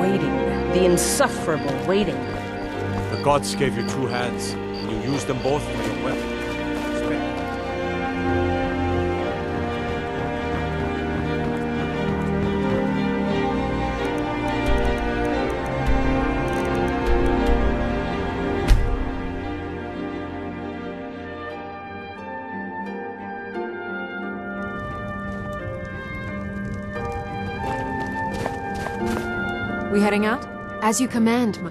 Speaker 21: Waiting. The insufferable waiting.
Speaker 5: The gods gave you two hands, and you used them both for your weapon.
Speaker 15: We heading out? As you command, my...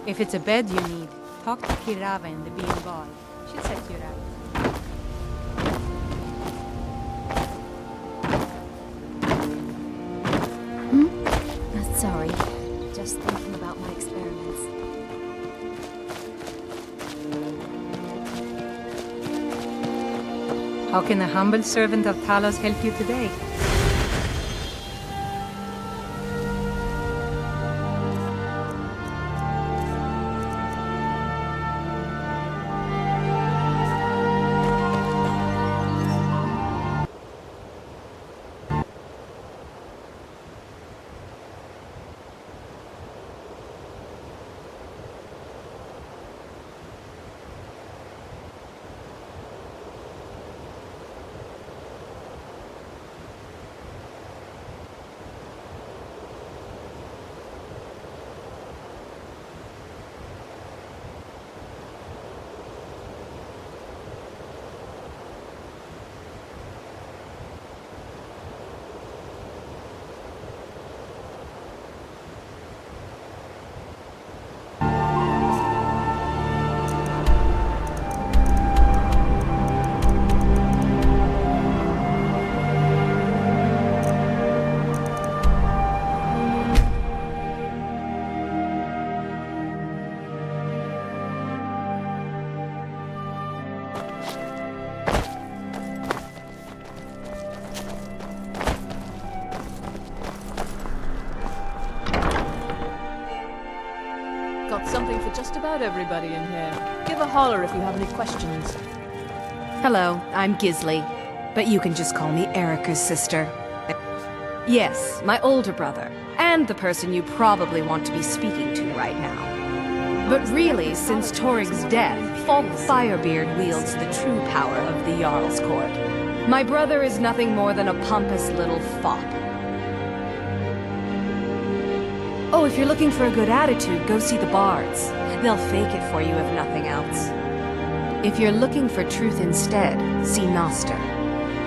Speaker 19: If it's a bed you need, talk to Kirava in the Bean Bar. She'll set you right.
Speaker 10: Sorry. Just thinking about my experiments.
Speaker 19: How can a humble servant of Talos help you today?
Speaker 22: Got something for just about everybody in here. Give a holler if you have any questions.
Speaker 23: Hello, I'm Gisli, but you can just call me Erica's sister. Yes, my older brother, and the person you probably want to be speaking to right now. But really, since Torig's death, Falk Firebeard wields the true power of the Jarl's court. My brother is nothing more than a pompous little fop. Oh, if you're looking for a good attitude, go see the bards. They'll fake it for you if nothing else. If you're looking for truth instead, see Noster.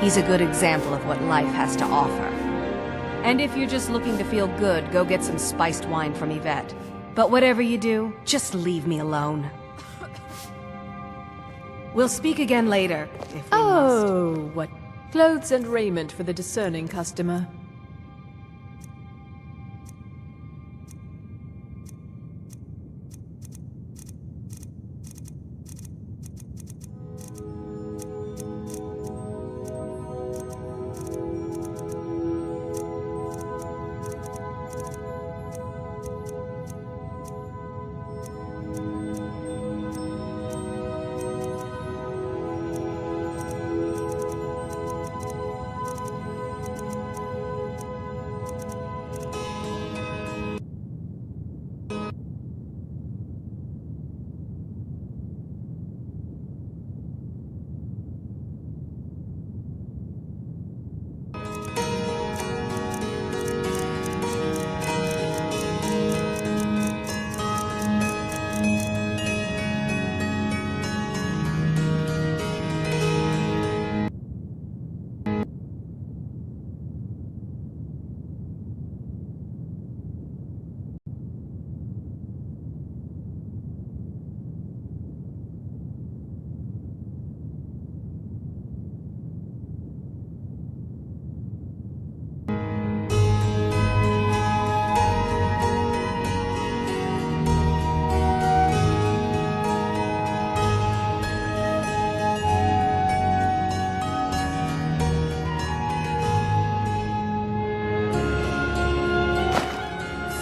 Speaker 23: He's a good example of what life has to offer. And if you're just looking to feel good, go get some spiced wine from Yvette. But whatever you do, just leave me alone. We'll speak again later, if we
Speaker 22: Oh, what clothes and raiment for the discerning customer.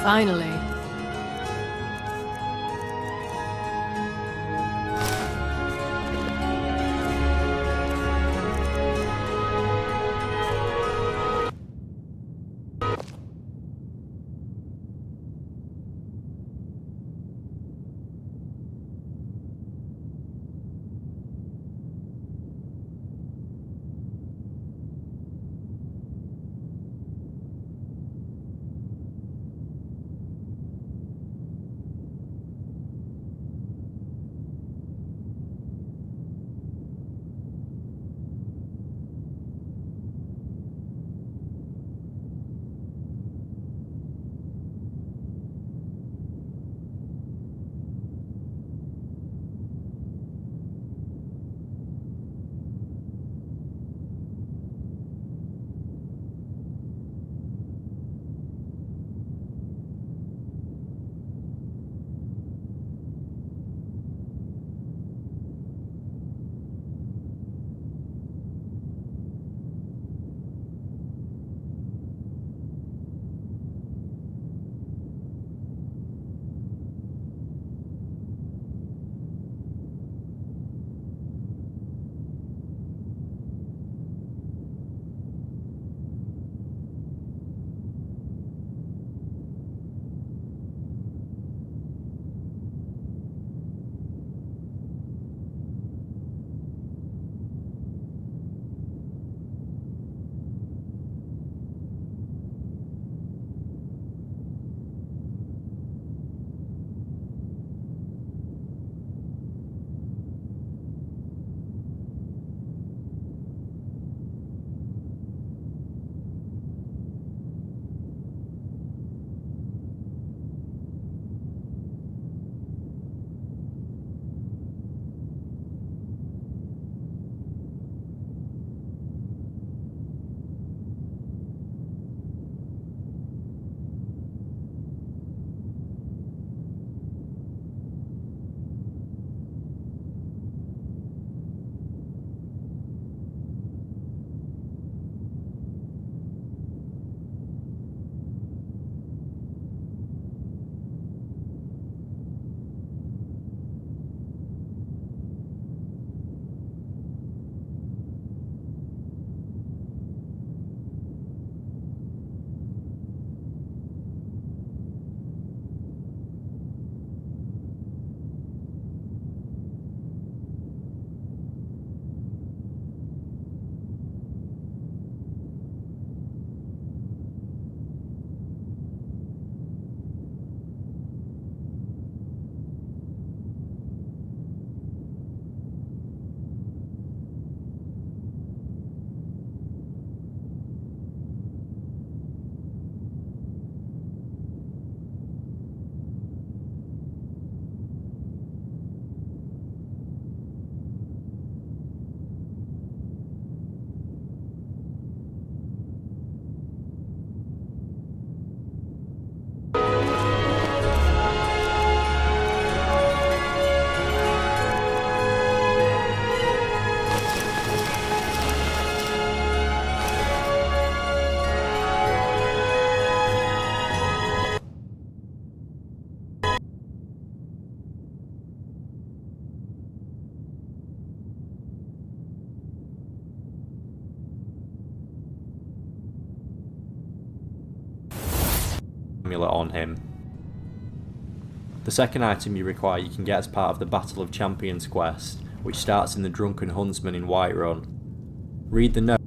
Speaker 15: Finally.
Speaker 16: Amulet on him. The second item you require you can get as part of the Battle of Champions quest, which starts in the Drunken Huntsman in Whiterun. Read the note.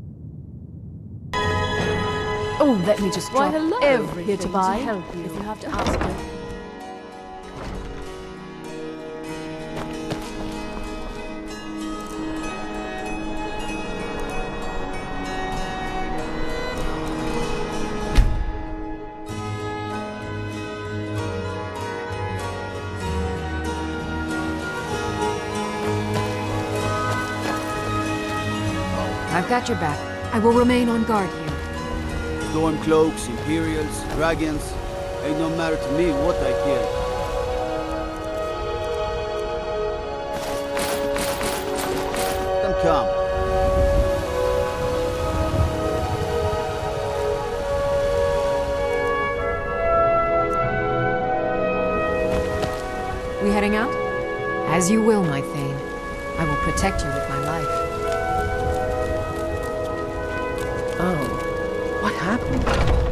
Speaker 22: Oh, let me just
Speaker 19: Why,
Speaker 22: drop
Speaker 19: hello.
Speaker 22: everything
Speaker 19: Here to buy,
Speaker 22: help you.
Speaker 19: if you
Speaker 22: have to ask me.
Speaker 15: I've got your back. I will remain on guard here.
Speaker 20: Stormcloaks, Imperials, dragons, ain't no matter to me what I kill. Let them come.
Speaker 15: As you will, my Thane. I will protect you with my life.
Speaker 21: Oh, what happened?